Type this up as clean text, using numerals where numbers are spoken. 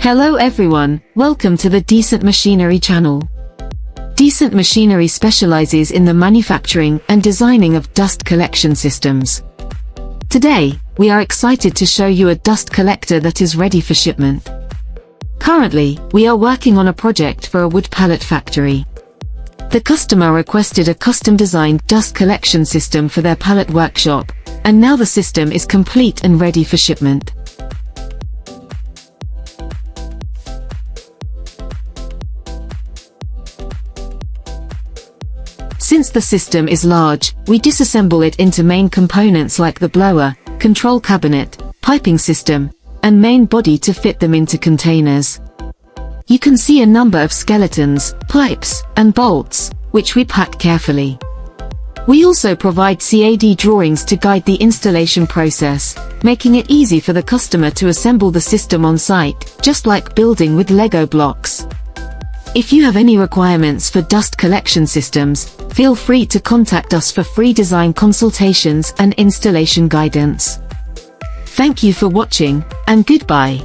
Hello everyone, welcome to the Decent Machinery channel. Decent Machinery specializes in the manufacturing and designing of dust collection systems. Today, we are excited to show you a dust collector that is ready for shipment. Currently, we are working on a project for a wood pallet factory. The customer requested a custom-designed dust collection system for their pallet workshop, and now the system is complete and ready for shipment. Since the system is large, we disassemble it into main components like the blower, control cabinet, piping system, and main body to fit them into containers. You can see a number of skeletons, pipes, and bolts, which we pack carefully. We also provide CAD drawings to guide the installation process, making it easy for the customer to assemble the system on site, just like building with Lego blocks. If you have any requirements for dust collection systems, feel free to contact us for free design consultations and installation guidance. Thank you for watching, and goodbye.